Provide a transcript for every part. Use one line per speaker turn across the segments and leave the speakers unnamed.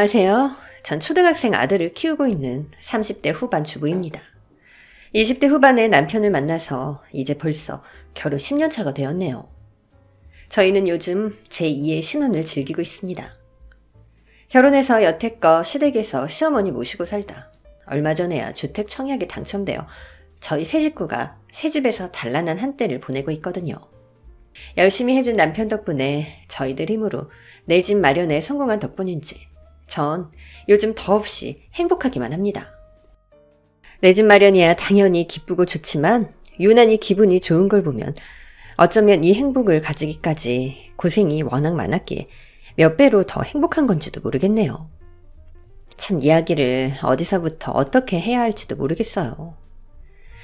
안녕하세요. 전 초등학생 아들을 키우고 있는 30대 후반 주부입니다. 20대 후반에 남편을 만나서 이제 벌써 결혼 10년 차가 되었네요. 저희는 요즘 제2의 신혼을 즐기고 있습니다. 결혼해서 여태껏 시댁에서 시어머니 모시고 살다 얼마 전에야 주택 청약에 당첨되어 저희 세 식구가 새 집에서 단란한 한때를 보내고 있거든요. 열심히 해준 남편 덕분에 저희들 힘으로 내 집 마련에 성공한 덕분인지 전 요즘 더없이 행복하기만 합니다. 내 집 마련이야 당연히 기쁘고 좋지만 유난히 기분이 좋은 걸 보면 어쩌면 이 행복을 가지기까지 고생이 워낙 많았기에 몇 배로 더 행복한 건지도 모르겠네요. 참 이야기를 어디서부터 어떻게 해야 할지도 모르겠어요.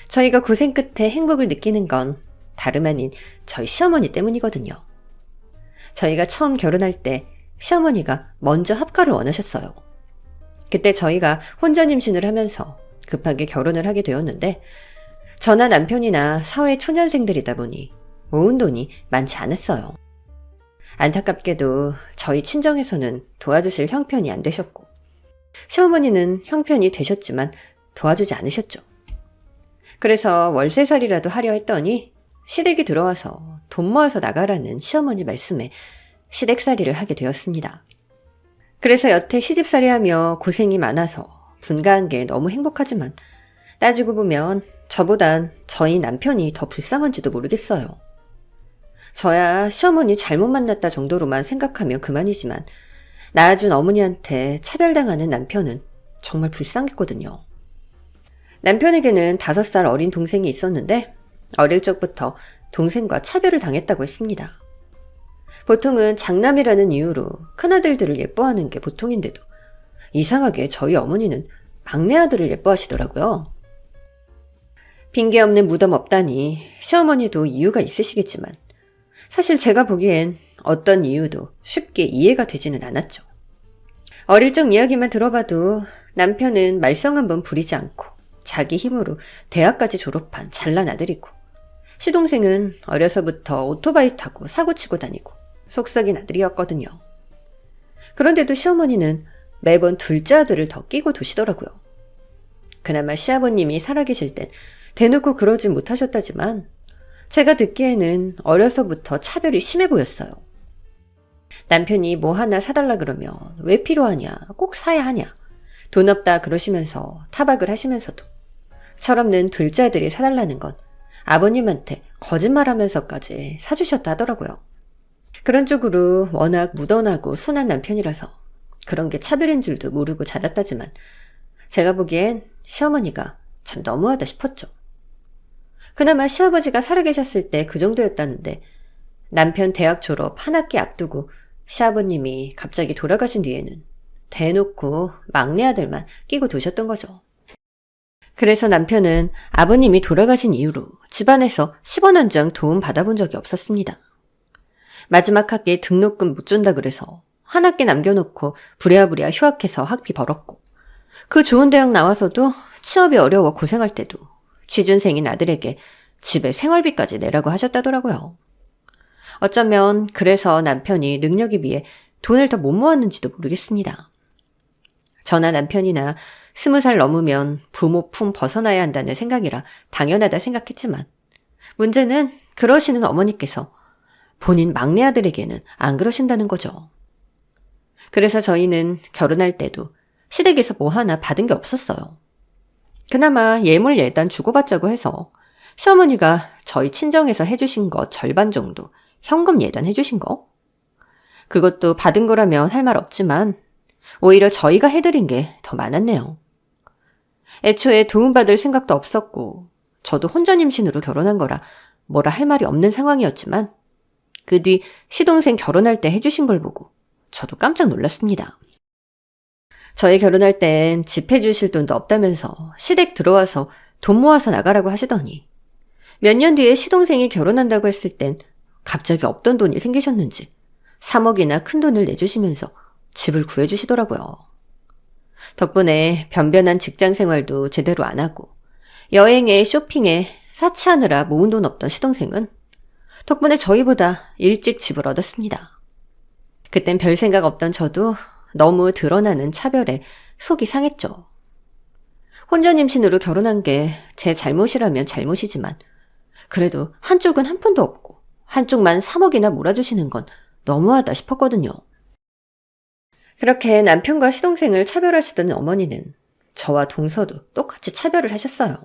저희가 고생 끝에 행복을 느끼는 건 다름 아닌 저희 시어머니 때문이거든요. 저희가 처음 결혼할 때 시어머니가 먼저 합가를 원하셨어요. 그때 저희가 혼전 임신을 하면서 급하게 결혼을 하게 되었는데 저나 남편이나 사회 초년생들이다 보니 모은 돈이 많지 않았어요. 안타깝게도 저희 친정에서는 도와주실 형편이 안 되셨고 시어머니는 형편이 되셨지만 도와주지 않으셨죠. 그래서 월세살이라도 하려 했더니 시댁이 들어와서 돈 모아서 나가라는 시어머니 말씀에 시댁살이를 하게 되었습니다. 그래서 여태 시집살이하며 고생이 많아서 분가한 게 너무 행복하지만 따지고 보면 저보단 저희 남편이 더 불쌍한지도 모르겠어요. 저야 시어머니 잘못 만났다 정도로만 생각하면 그만이지만 낳아준 어머니한테 차별당하는 남편은 정말 불쌍했거든요. 남편에게는 5살 어린 동생이 있었는데 어릴 적부터 동생과 차별을 당했다고 했습니다. 보통은 장남이라는 이유로 큰아들들을 예뻐하는 게 보통인데도 이상하게 저희 어머니는 막내 아들을 예뻐하시더라고요. 핑계 없는 무덤 없다니 시어머니도 이유가 있으시겠지만 사실 제가 보기엔 어떤 이유도 쉽게 이해가 되지는 않았죠. 어릴 적 이야기만 들어봐도 남편은 말썽 한번 부리지 않고 자기 힘으로 대학까지 졸업한 잘난 아들이고 시동생은 어려서부터 오토바이 타고 사고치고 다니고 속썩인 아들이었거든요. 그런데도 시어머니는 매번 둘째 아들을 더 끼고 도시더라고요. 그나마 시아버님이 살아계실 땐 대놓고 그러진 못하셨다지만 제가 듣기에는 어려서부터 차별이 심해 보였어요. 남편이 뭐 하나 사달라 그러면 왜 필요하냐, 꼭 사야 하냐, 돈 없다 그러시면서 타박을 하시면서도 철없는 둘째 아들이 사달라는 건 아버님한테 거짓말하면서까지 사주셨다 하더라고요. 그런 쪽으로 워낙 무던하고 순한 남편이라서 그런 게 차별인 줄도 모르고 자랐다지만 제가 보기엔 시어머니가 참 너무하다 싶었죠. 그나마 시아버지가 살아계셨을 때 그 정도였다는데 남편 대학 졸업 한 학기 앞두고 시아버님이 갑자기 돌아가신 뒤에는 대놓고 막내 아들만 끼고 도셨던 거죠. 그래서 남편은 아버님이 돌아가신 이후로 집안에서 10원 한 장 도움 받아본 적이 없었습니다. 마지막 학기에 등록금 못 준다 그래서 한 학기 남겨놓고 부랴부랴 휴학해서 학비 벌었고 그 좋은 대학 나와서도 취업이 어려워 고생할 때도 취준생인 아들에게 집에 생활비까지 내라고 하셨다더라고요. 어쩌면 그래서 남편이 능력에 비해 돈을 더 못 모았는지도 모르겠습니다. 저나 남편이나 20살 넘으면 부모 품 벗어나야 한다는 생각이라 당연하다 생각했지만 문제는 그러시는 어머니께서 본인 막내 아들에게는 안 그러신다는 거죠. 그래서 저희는 결혼할 때도 시댁에서 뭐 하나 받은 게 없었어요. 그나마 예물 예단 주고받자고 해서 시어머니가 저희 친정에서 해주신 거 절반 정도 현금 예단해주신 거? 그것도 받은 거라면 할 말 없지만 오히려 저희가 해드린 게 더 많았네요. 애초에 도움받을 생각도 없었고 저도 혼전 임신으로 결혼한 거라 뭐라 할 말이 없는 상황이었지만 그 뒤 시동생 결혼할 때 해주신 걸 보고 저도 깜짝 놀랐습니다. 저희 결혼할 땐 집 해주실 돈도 없다면서 시댁 들어와서 돈 모아서 나가라고 하시더니 몇 년 뒤에 시동생이 결혼한다고 했을 땐 갑자기 없던 돈이 생기셨는지 3억이나 큰 돈을 내주시면서 집을 구해주시더라고요. 덕분에 변변한 직장 생활도 제대로 안 하고 여행에 쇼핑에 사치하느라 모은 돈 없던 시동생은 덕분에 저희보다 일찍 집을 얻었습니다. 그땐 별 생각 없던 저도 너무 드러나는 차별에 속이 상했죠. 혼전 임신으로 결혼한 게 제 잘못이라면 잘못이지만 그래도 한쪽은 한 푼도 없고 한쪽만 3억이나 몰아주시는 건 너무하다 싶었거든요. 그렇게 남편과 시동생을 차별하시던 어머니는 저와 동서도 똑같이 차별을 하셨어요.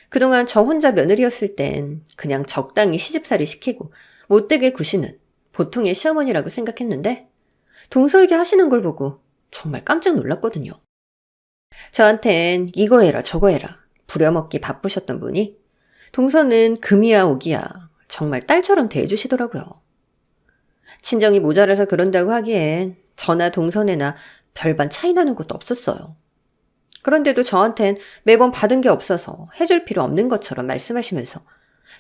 그동안 저 혼자 며느리였을 땐 그냥 적당히 시집살이 시키고 못되게 구시는 보통의 시어머니라고 생각했는데 동서에게 하시는 걸 보고 정말 깜짝 놀랐거든요. 저한텐 이거 해라 저거 해라 부려먹기 바쁘셨던 분이 동서는 금이야 오기야 정말 딸처럼 대해주시더라고요. 친정이 모자라서 그런다고 하기엔 저나 동서네나 별반 차이 나는 것도 없었어요. 그런데도 저한텐 매번 받은 게 없어서 해줄 필요 없는 것처럼 말씀하시면서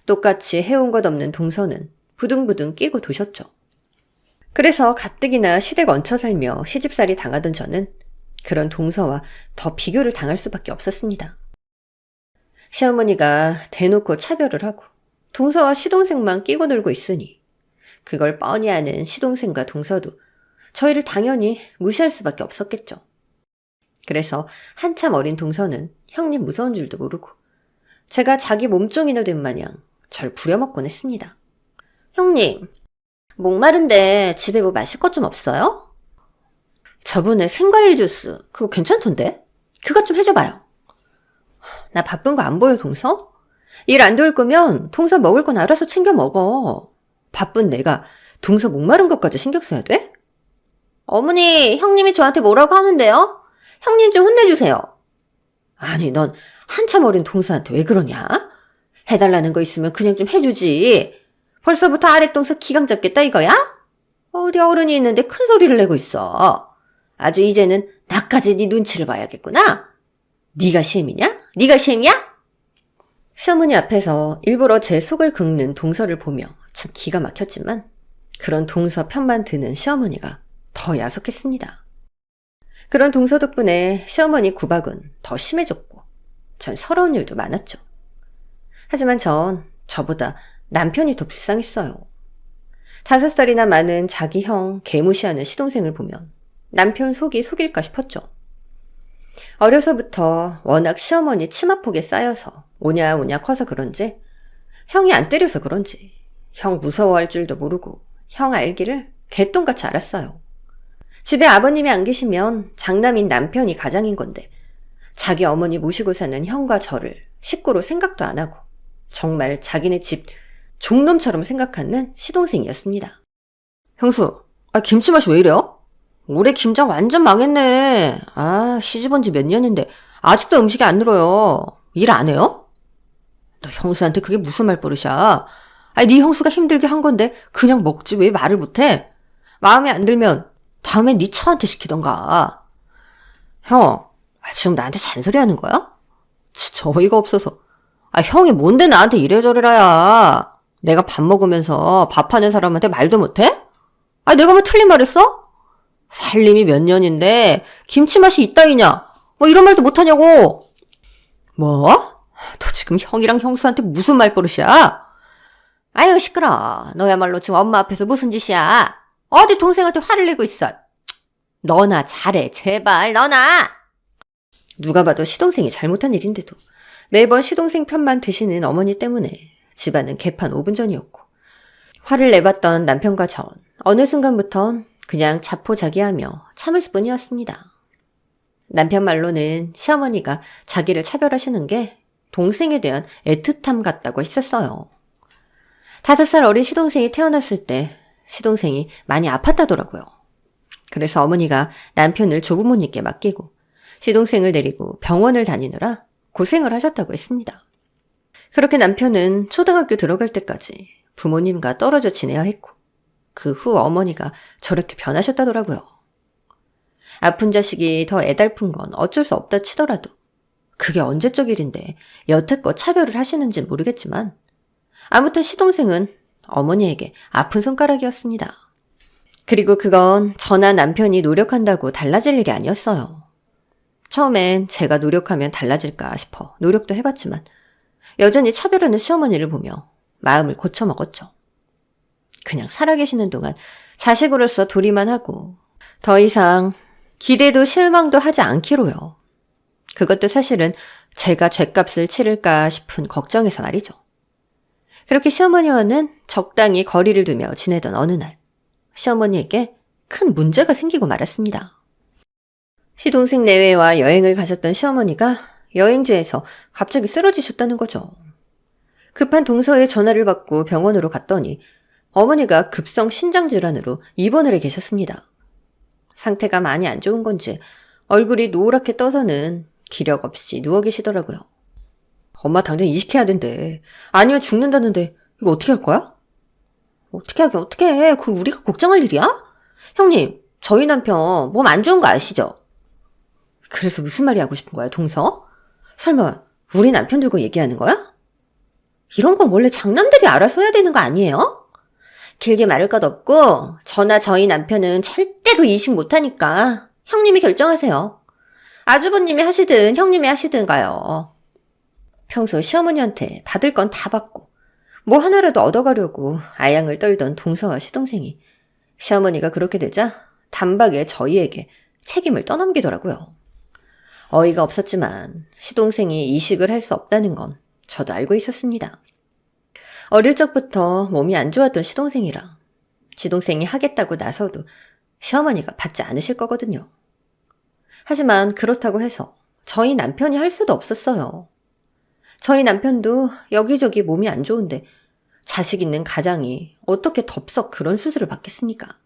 똑같이 해온 것 없는 동서는 부둥부둥 끼고 도셨죠. 그래서 가뜩이나 시댁 얹혀 살며 시집살이 당하던 저는 그런 동서와 더 비교를 당할 수밖에 없었습니다. 시어머니가 대놓고 차별을 하고 동서와 시동생만 끼고 놀고 있으니 그걸 뻔히 아는 시동생과 동서도 저희를 당연히 무시할 수밖에 없었겠죠. 그래서 한참 어린 동서는 형님 무서운 줄도 모르고 제가 자기 몸종이나 된 마냥 절 부려먹곤 했습니다. 형님, 목마른데 집에 뭐 마실 것 좀 없어요? 저번에 생과일 주스 그거 괜찮던데? 그것 좀 해줘봐요. 나 바쁜 거 안 보여 동서? 일 안 도울 거면 동서 먹을 건 알아서 챙겨 먹어. 바쁜 내가 동서 목마른 것까지 신경 써야 돼? 어머니, 형님이 저한테 뭐라고 하는데요? 형님 좀 혼내주세요. 아니, 넌 한참 어린 동서한테 왜 그러냐? 해달라는 거 있으면 그냥 좀 해주지. 벌써부터 아랫동서 기강 잡겠다 이거야? 어디 어른이 있는데 큰 소리를 내고 있어. 아주 이제는 나까지 네 눈치를 봐야겠구나. 네가 셈이냐? 네가 셈이야? 시어머니 앞에서 일부러 제 속을 긁는 동서를 보며 참 기가 막혔지만 그런 동서 편만 드는 시어머니가 더 야속했습니다. 그런 동서 덕분에 시어머니 구박은 더 심해졌고 전 서러운 일도 많았죠. 하지만 전 저보다 남편이 더 불쌍했어요. 5살이나 많은 자기 형 개무시하는 시동생을 보면 남편 속이 속일까 싶었죠. 어려서부터 워낙 시어머니 치마폭에 쌓여서 오냐오냐 커서 그런지 형이 안 때려서 그런지 형 무서워할 줄도 모르고 형 알기를 개똥같이 알았어요. 집에 아버님이 안 계시면 장남인 남편이 가장인 건데 자기 어머니 모시고 사는 형과 저를 식구로 생각도 안 하고 정말 자기네 집 종놈처럼 생각하는 시동생이었습니다. 형수, 김치 맛이 왜 이래요? 올해 김장 완전 망했네. 시집 온 지 몇 년인데 아직도 음식이 안 늘어요. 일 안 해요? 너 형수한테 그게 무슨 말버릇이야. 네 형수가 힘들게 한 건데 그냥 먹지 왜 말을 못해? 마음에 안 들면 다음엔 네 처한테 시키던가. 형, 지금 나한테 잔소리하는 거야? 진짜 어이가 없어서. 형이 뭔데 나한테 이래저래라야. 내가 밥 먹으면서 밥하는 사람한테 말도 못해? 내가 뭐 틀린 말 했어? 살림이 몇 년인데 김치 맛이 있다이냐? 이런 말도 못하냐고. 뭐? 너 지금 형이랑 형수한테 무슨 말버릇이야? 아유 시끄러. 너야말로 지금 엄마 앞에서 무슨 짓이야? 어디 동생한테 화를 내고 있어. 너나 잘해 제발 너나. 누가 봐도 시동생이 잘못한 일인데도 매번 시동생 편만 드시는 어머니 때문에 집안은 개판 5분 전이었고 화를 내봤던 남편과 전 어느 순간부턴 그냥 자포자기하며 참을 뿐이었습니다. 남편 말로는 시어머니가 자기를 차별하시는 게 동생에 대한 애틋함 같다고 했었어요. 5살 어린 시동생이 태어났을 때 시동생이 많이 아팠다더라고요. 그래서 어머니가 남편을 조부모님께 맡기고 시동생을 데리고 병원을 다니느라 고생을 하셨다고 했습니다. 그렇게 남편은 초등학교 들어갈 때까지 부모님과 떨어져 지내야 했고 그 후 어머니가 저렇게 변하셨다더라고요. 아픈 자식이 더 애달픈 건 어쩔 수 없다 치더라도 그게 언제적 일인데 여태껏 차별을 하시는지는 모르겠지만 아무튼 시동생은 어머니에게 아픈 손가락이었습니다. 그리고 그건 저나 남편이 노력한다고 달라질 일이 아니었어요. 처음엔 제가 노력하면 달라질까 싶어 노력도 해봤지만 여전히 차별하는 시어머니를 보며 마음을 고쳐먹었죠. 그냥 살아계시는 동안 자식으로서 도리만 하고 더 이상 기대도 실망도 하지 않기로요. 그것도 사실은 제가 죗값을 치를까 싶은 걱정에서 말이죠. 그렇게 시어머니와는 적당히 거리를 두며 지내던 어느 날, 시어머니에게 큰 문제가 생기고 말았습니다. 시동생 내외와 여행을 가셨던 시어머니가 여행지에서 갑자기 쓰러지셨다는 거죠. 급한 동서에 전화를 받고 병원으로 갔더니 어머니가 급성 신장질환으로 입원을 해 계셨습니다. 상태가 많이 안 좋은 건지 얼굴이 노랗게 떠서는 기력 없이 누워 계시더라고요. 엄마 당장 이식해야 된대. 아니면 죽는다는데 이거 어떻게 할 거야? 어떻게 하긴 어떻게 해. 그걸 우리가 걱정할 일이야? 형님, 저희 남편 몸 안 좋은 거 아시죠? 그래서 무슨 말이 하고 싶은 거야, 동서? 설마 우리 남편 두고 얘기하는 거야? 이런 건 원래 장남들이 알아서 해야 되는 거 아니에요? 길게 말할 것 없고 저나 저희 남편은 절대로 이식 못하니까 형님이 결정하세요. 아주버님이 하시든 형님이 하시든가요. 평소 시어머니한테 받을 건 다 받고 뭐 하나라도 얻어가려고 아양을 떨던 동서와 시동생이 시어머니가 그렇게 되자 단박에 저희에게 책임을 떠넘기더라고요. 어이가 없었지만 시동생이 이식을 할 수 없다는 건 저도 알고 있었습니다. 어릴 적부터 몸이 안 좋았던 시동생이라 시동생이 하겠다고 나서도 시어머니가 받지 않으실 거거든요. 하지만 그렇다고 해서 저희 남편이 할 수도 없었어요. 저희 남편도 여기저기 몸이 안 좋은데 자식 있는 가장이 어떻게 덥석 그런 수술을 받겠습니까?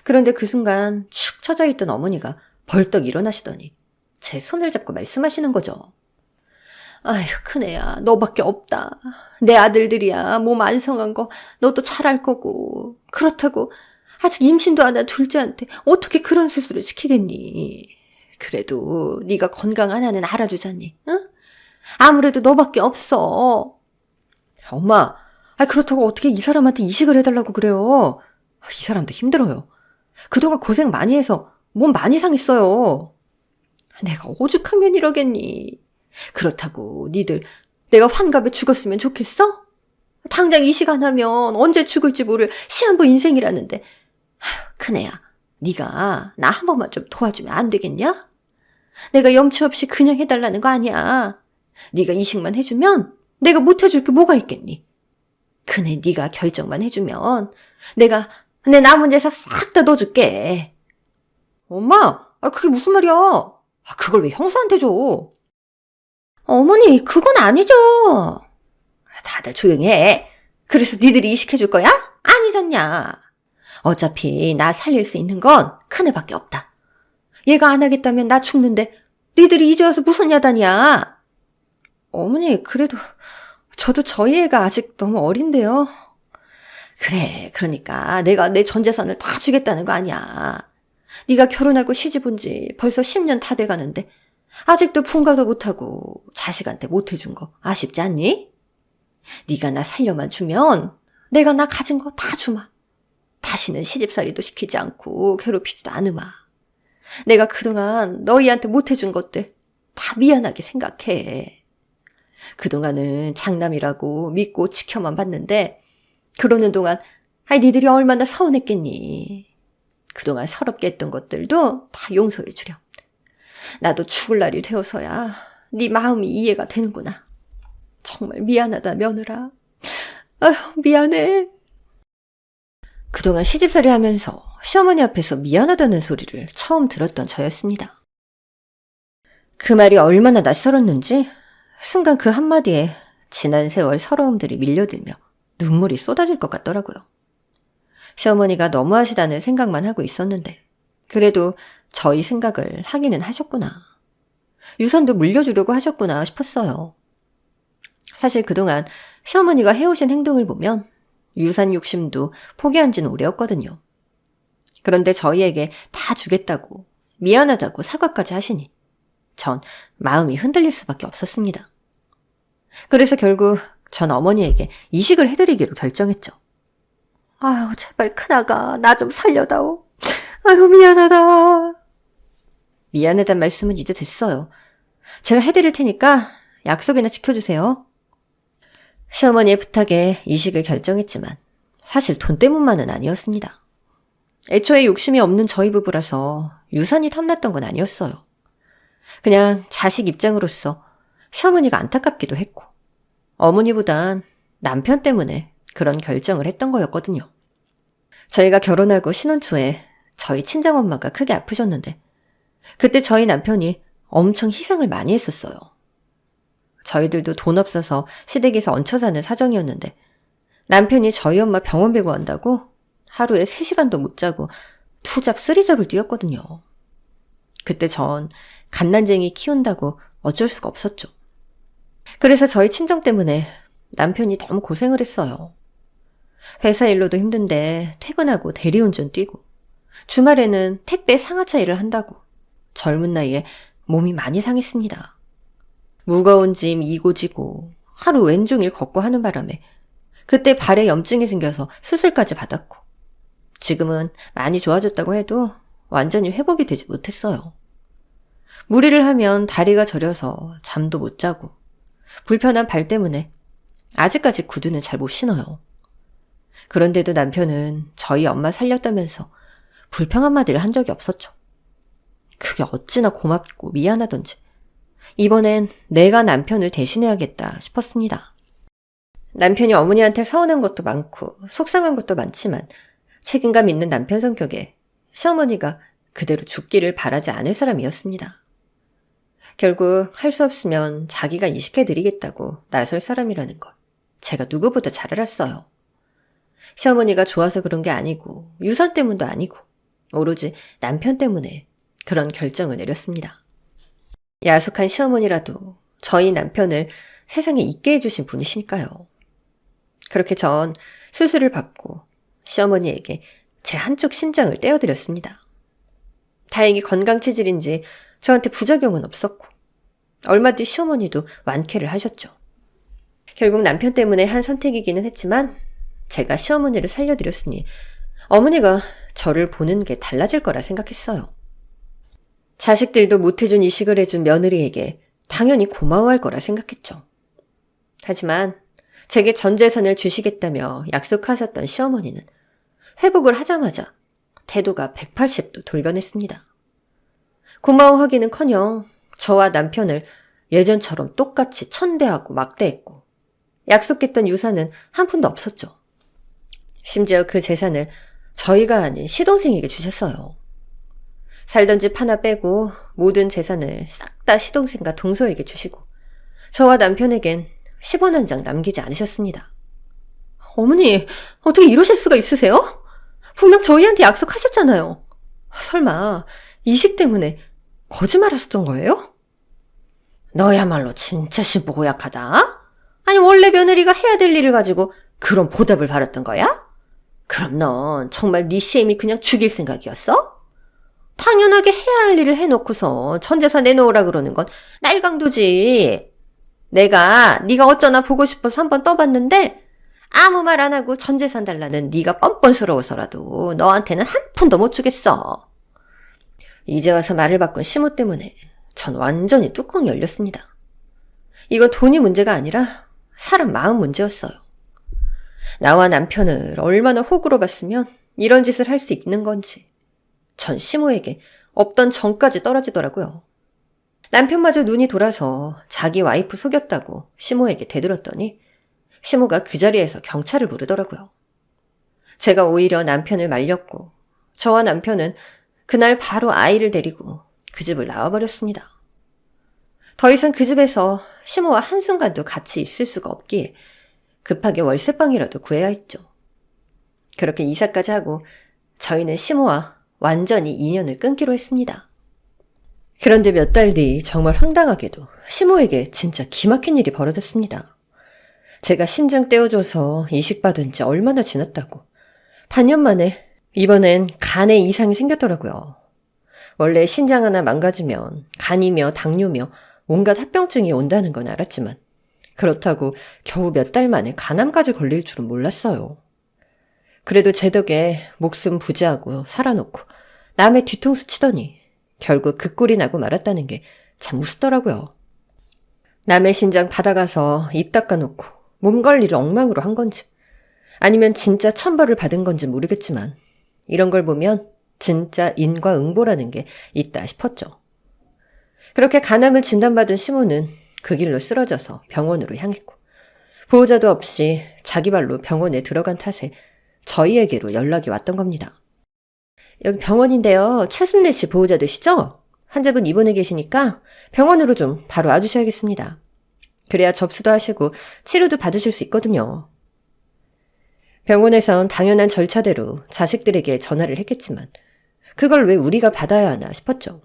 그런데 그 순간 축 처져 있던 어머니가 벌떡 일어나시더니 제 손을 잡고 말씀하시는 거죠. 아휴, 큰애야, 너밖에 없다. 내 아들들이야, 몸 안 성한 거 너도 잘 알 거고. 그렇다고 아직 임신도 안 한 둘째한테 어떻게 그런 수술을 시키겠니? 그래도 네가 건강 하나는 알아주잖니, 응? 아무래도 너밖에 없어. 엄마, 그렇다고 어떻게 이 사람한테 이식을 해달라고 그래요? 이 사람도 힘들어요. 그동안 고생 많이 해서 몸 많이 상했어요. 내가 오죽하면 이러겠니? 그렇다고 니들 내가 환갑에 죽었으면 좋겠어? 당장 이식 안 하면 언제 죽을지 모를 시한부 인생이라는데. 큰애야, 네가 나 한 번만 좀 도와주면 안 되겠냐? 내가 염치 없이 그냥 해달라는 거 아니야. 네가 이식만 해주면 내가 못 해줄 게 뭐가 있겠니? 큰애, 네가 결정만 해주면 내가 내 남은 재산 싹 다 넣어줄게. 엄마, 그게 무슨 말이야? 그걸 왜 형수한테 줘? 어머니, 그건 아니죠. 다들 조용히 해. 그래서 니들이 이식해줄 거야? 아니잖냐. 어차피 나 살릴 수 있는 건 큰애밖에 없다. 얘가 안 하겠다면 나 죽는데 니들이 이제 와서 무슨 야단이야. 어머니, 그래도 저도 저희 애가 아직 너무 어린데요. 그래, 그러니까 내가 내 전 재산을 다 주겠다는 거 아니야. 네가 결혼하고 시집 온 지 벌써 10년 다 돼가는데 아직도 분가도 못하고 자식한테 못해준 거 아쉽지 않니? 네가 나 살려만 주면 내가 나 가진 거 다 주마. 다시는 시집살이도 시키지 않고 괴롭히지도 않으마. 내가 그동안 너희한테 못해준 것들 다 미안하게 생각해. 그동안은 장남이라고 믿고 지켜만 봤는데 그러는 동안 니들이 얼마나 서운했겠니. 그동안 서럽게 했던 것들도 다 용서해 주렴. 나도 죽을 날이 되어서야 네 마음이 이해가 되는구나. 정말 미안하다, 며느라. 아휴, 미안해. 그동안 시집살이 하면서 시어머니 앞에서 미안하다는 소리를 처음 들었던 저였습니다. 그 말이 얼마나 낯설었는지 순간 그 한마디에 지난 세월 서러움들이 밀려들며 눈물이 쏟아질 것 같더라고요. 시어머니가 너무하시다는 생각만 하고 있었는데 그래도 저희 생각을 하기는 하셨구나. 유산도 물려주려고 하셨구나 싶었어요. 사실 그동안 시어머니가 해오신 행동을 보면 유산 욕심도 포기한 지는 오래였거든요. 그런데 저희에게 다 주겠다고 미안하다고 사과까지 하시니 전 마음이 흔들릴 수밖에 없었습니다. 그래서 결국 전 어머니에게 이식을 해드리기로 결정했죠. 아유, 제발 큰아가 나 좀 살려다오. 아유, 미안하다. 미안하단 말씀은 이제 됐어요. 제가 해드릴 테니까 약속이나 지켜주세요. 시어머니의 부탁에 이식을 결정했지만 사실 돈 때문만은 아니었습니다. 애초에 욕심이 없는 저희 부부라서 유산이 탐났던 건 아니었어요. 그냥 자식 입장으로서 시어머니가 안타깝기도 했고 어머니보단 남편 때문에 그런 결정을 했던 거였거든요. 저희가 결혼하고 신혼 초에 저희 친정엄마가 크게 아프셨는데 그때 저희 남편이 엄청 희생을 많이 했었어요. 저희들도 돈 없어서 시댁에서 얹혀 사는 사정이었는데 남편이 저희 엄마 병원 배구한다고 하루에 3시간도 못 자고 2잡 3잡을 뛰었거든요. 그때 전 갓난쟁이 키운다고 어쩔 수가 없었죠. 그래서 저희 친정 때문에 남편이 너무 고생을 했어요. 회사 일로도 힘든데 퇴근하고 대리운전 뛰고 주말에는 택배 상하차 일을 한다고 젊은 나이에 몸이 많이 상했습니다. 무거운 짐 이고 지고 하루 왼종일 걷고 하는 바람에 그때 발에 염증이 생겨서 수술까지 받았고 지금은 많이 좋아졌다고 해도 완전히 회복이 되지 못했어요. 무리를 하면 다리가 저려서 잠도 못 자고 불편한 발 때문에 아직까지 구두는 잘 못 신어요. 그런데도 남편은 저희 엄마 살렸다면서 불평 한마디를 한 적이 없었죠. 그게 어찌나 고맙고 미안하던지 이번엔 내가 남편을 대신해야겠다 싶었습니다. 남편이 어머니한테 서운한 것도 많고 속상한 것도 많지만 책임감 있는 남편 성격에 시어머니가 그대로 죽기를 바라지 않을 사람이었습니다. 결국 할 수 없으면 자기가 이식해드리겠다고 나설 사람이라는 걸 제가 누구보다 잘 알았어요. 시어머니가 좋아서 그런 게 아니고 유산 때문도 아니고 오로지 남편 때문에 그런 결정을 내렸습니다. 야속한 시어머니라도 저희 남편을 세상에 있게 해주신 분이시니까요. 그렇게 전 수술을 받고 시어머니에게 제 한쪽 신장을 떼어드렸습니다. 다행히 건강체질인지 저한테 부작용은 없었고 얼마 뒤 시어머니도 완쾌를 하셨죠. 결국 남편 때문에 한 선택이기는 했지만 제가 시어머니를 살려드렸으니 어머니가 저를 보는 게 달라질 거라 생각했어요. 자식들도 못해준 이식을 해준 며느리에게 당연히 고마워할 거라 생각했죠. 하지만 제게 전 재산을 주시겠다며 약속하셨던 시어머니는 회복을 하자마자 태도가 180도 돌변했습니다. 고마워하기는커녕 저와 남편을 예전처럼 똑같이 천대하고 막대했고 약속했던 유산은 한 푼도 없었죠. 심지어 그 재산을 저희가 아닌 시동생에게 주셨어요. 살던 집 하나 빼고 모든 재산을 싹 다 시동생과 동서에게 주시고 저와 남편에겐 10원 한 장 남기지 않으셨습니다. 어머니, 어떻게 이러실 수가 있으세요? 분명 저희한테 약속하셨잖아요. 설마 이식 때문에 거짓말하셨던 거예요? 너야말로 진짜 신보고약하다. 아니 원래 며느리가 해야 될 일을 가지고 그런 보답을 바랐던 거야? 그럼 넌 정말 네 시애미 그냥 죽일 생각이었어? 당연하게 해야 할 일을 해놓고서 전재산 내놓으라 그러는 건 날강도지. 네가 어쩌나 보고 싶어서 한번 떠봤는데 아무 말 안 하고 전재산 달라는 네가 뻔뻔스러워서라도 너한테는 한 푼도 못 주겠어. 이제 와서 말을 바꾼 시모 때문에 전 완전히 뚜껑이 열렸습니다. 이건 돈이 문제가 아니라 사람 마음 문제였어요. 나와 남편을 얼마나 호구로 봤으면 이런 짓을 할 수 있는 건지 전 시모에게 없던 정까지 떨어지더라고요. 남편마저 눈이 돌아서 자기 와이프 속였다고 시모에게 대들었더니 시모가 그 자리에서 경찰을 부르더라고요. 제가 오히려 남편을 말렸고 저와 남편은 그날 바로 아이를 데리고 그 집을 나와버렸습니다. 더 이상 그 집에서 시모와 한순간도 같이 있을 수가 없기에 급하게 월세방이라도 구해야 했죠. 그렇게 이사까지 하고 저희는 시모와 완전히 인연을 끊기로 했습니다. 그런데 몇 달 뒤 정말 황당하게도 시모에게 진짜 기막힌 일이 벌어졌습니다. 제가 신장 떼어줘서 이식받은 지 얼마나 지났다고 반년 만에 이번엔 간에 이상이 생겼더라고요. 원래 신장 하나 망가지면 간이며 당뇨며 온갖 합병증이 온다는 건 알았지만 그렇다고 겨우 몇 달 만에 간암까지 걸릴 줄은 몰랐어요. 그래도 제 덕에 목숨 부지하고 살아놓고 남의 뒤통수 치더니 결국 그 꼴이 나고 말았다는 게 참 우습더라고요. 남의 신장 받아가서 입 닦아놓고 몸 관리를 엉망으로 한 건지 아니면 진짜 천벌을 받은 건지 모르겠지만 이런 걸 보면 진짜 인과응보라는 게 있다 싶었죠. 그렇게 간암을 진단받은 시모는 그 길로 쓰러져서 병원으로 향했고 보호자도 없이 자기 발로 병원에 들어간 탓에 저희에게로 연락이 왔던 겁니다. 여기 병원인데요. 최순례 씨 보호자 되시죠? 환자분 입원해 계시니까 병원으로 좀 바로 와주셔야겠습니다. 그래야 접수도 하시고 치료도 받으실 수 있거든요. 병원에선 당연한 절차대로 자식들에게 전화를 했겠지만 그걸 왜 우리가 받아야 하나 싶었죠.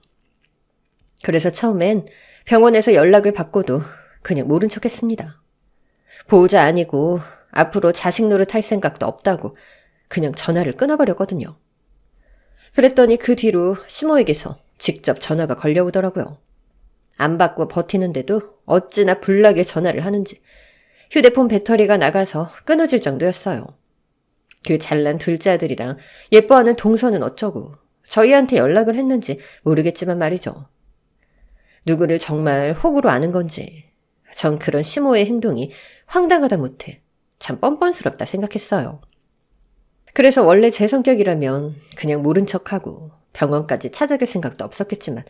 그래서 처음엔 병원에서 연락을 받고도 그냥 모른 척 했습니다. 보호자 아니고 앞으로 자식 노릇할 생각도 없다고 그냥 전화를 끊어버렸거든요. 그랬더니 그 뒤로 시모에게서 직접 전화가 걸려오더라고요. 안 받고 버티는데도 어찌나 불나게 전화를 하는지 휴대폰 배터리가 나가서 끊어질 정도였어요. 그 잘난 둘째 아들이랑 예뻐하는 동서는 어쩌고 저희한테 연락을 했는지 모르겠지만 말이죠. 누구를 정말 호구로 아는 건지 전 그런 시모의 행동이 황당하다 못해 참 뻔뻔스럽다 생각했어요. 그래서 원래 제 성격이라면 그냥 모른 척하고 병원까지 찾아갈 생각도 없었겠지만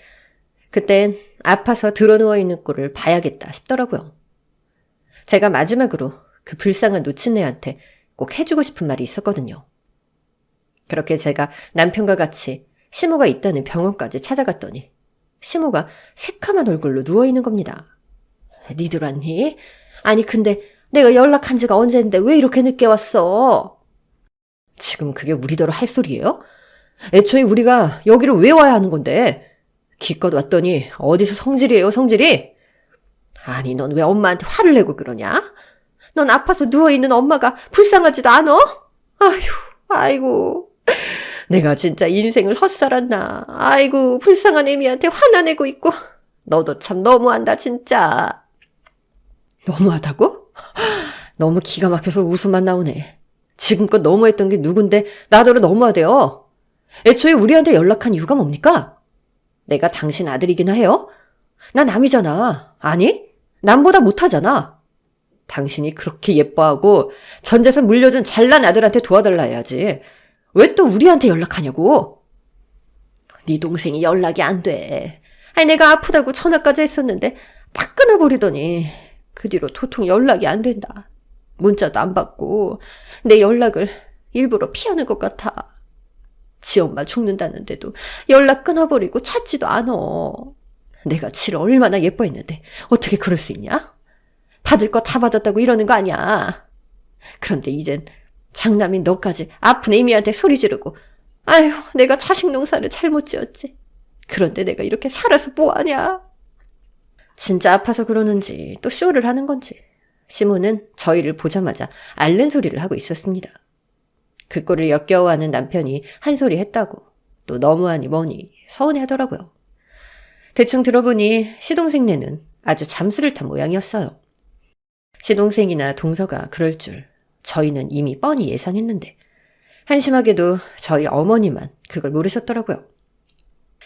그땐 아파서 드러누워있는 꼴을 봐야겠다 싶더라고요. 제가 마지막으로 그 불쌍한 노친네한테 꼭 해주고 싶은 말이 있었거든요. 그렇게 제가 남편과 같이 시모가 있다는 병원까지 찾아갔더니 시모가 새카만 얼굴로 누워있는 겁니다. 니들 왔니? 아니 근데 내가 연락한 지가 언젠데 왜 이렇게 늦게 왔어? 지금 그게 우리더러 할 소리예요? 애초에 우리가 여기를 왜 와야 하는 건데? 기껏 왔더니 어디서 성질이에요, 성질이? 아니 넌 왜 엄마한테 화를 내고 그러냐? 넌 아파서 누워있는 엄마가 불쌍하지도 않아? 아이고 내가 진짜 인생을 헛살았나. 아이고 불쌍한 애미한테 화나 내고 있고. 너도 참 너무한다 진짜. 너무하다고? 너무 기가 막혀서 웃음만 나오네. 지금껏 너무했던 게 누군데 나더러 너무하대요. 애초에 우리한테 연락한 이유가 뭡니까? 내가 당신 아들이긴 해요? 나 남이잖아. 아니? 남보다 못하잖아. 당신이 그렇게 예뻐하고 전 재산 물려준 잘난 아들한테 도와달라 해야지. 왜 또 우리한테 연락하냐고? 네 동생이 연락이 안 돼. 아니 내가 아프다고 전화까지 했었는데 딱 끊어버리더니 그 뒤로 도통 연락이 안 된다. 문자도 안 받고 내 연락을 일부러 피하는 것 같아. 지 엄마 죽는다는데도 연락 끊어버리고 찾지도 않어. 내가 지를 얼마나 예뻐했는데 어떻게 그럴 수 있냐? 받을 거 다 받았다고 이러는 거 아니야. 그런데 이젠 장남인 너까지 아픈 애미한테 소리 지르고 아휴 내가 자식 농사를 잘못 지었지. 그런데 내가 이렇게 살아서 뭐하냐. 진짜 아파서 그러는지 또 쇼를 하는 건지 시모는 저희를 보자마자 앓는 소리를 하고 있었습니다. 그 꼴을 역겨워하는 남편이 한 소리 했다고 또 너무하니 뭐니 서운해하더라고요. 대충 들어보니 시동생네는 아주 잠수를 탄 모양이었어요. 시동생이나 동서가 그럴 줄 저희는 이미 뻔히 예상했는데 한심하게도 저희 어머니만 그걸 모르셨더라고요.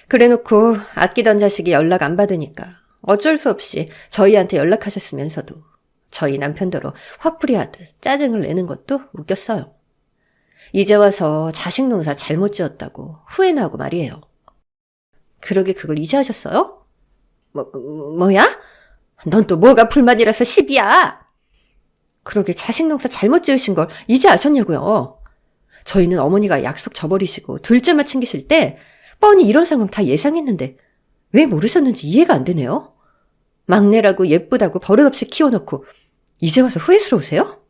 그래놓고 아끼던 자식이 연락 안 받으니까 어쩔 수 없이 저희한테 연락하셨으면서도 저희 남편더러 화풀이하듯 짜증을 내는 것도 웃겼어요. 이제 와서 자식 농사 잘못 지었다고 후회나 하고 말이에요. 그러게 그걸 이제 하셨어요? 뭐야? 넌 또 뭐가 불만이라서 시비야? 그러게 자식 농사 잘못 지으신 걸 이제 아셨냐고요. 저희는 어머니가 약속 저버리시고 둘째만 챙기실 때 뻔히 이런 상황 다 예상했는데 왜 모르셨는지 이해가 안 되네요. 막내라고 예쁘다고 버릇없이 키워놓고 이제 와서 후회스러우세요?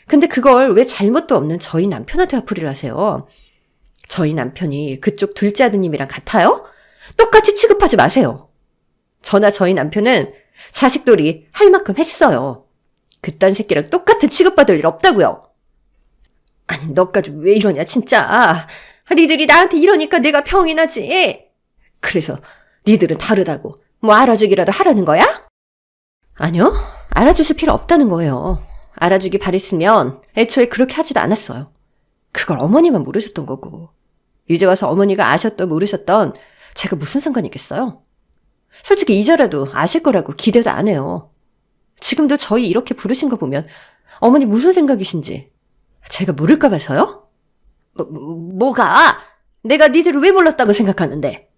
근데 그걸 왜 잘못도 없는 저희 남편한테 화풀이를 하세요? 저희 남편이 그쪽 둘째 아드님이랑 같아요? 똑같이 취급하지 마세요. 저나 저희 남편은 자식돌이 할 만큼 했어요. 그딴 새끼랑 똑같은 취급받을 일 없다고요. 아니 너까지 왜 이러냐 진짜. 니들이 나한테 이러니까 내가 병이 나지. 그래서 니들은 다르다고 뭐 알아주기라도 하라는 거야? 아니요. 알아주실 필요 없다는 거예요. 알아주기 바랬으면 애초에 그렇게 하지도 않았어요. 그걸 어머니만 모르셨던 거고. 이제 와서 어머니가 아셨던 모르셨던 제가 무슨 상관이겠어요? 솔직히 이제라도 아실 거라고 기대도 안 해요. 지금도 저희 이렇게 부르신 거 보면 어머니 무슨 생각이신지 제가 모를까 봐서요? 뭐가? 내가 니들을 왜 불렀다고 생각하는데?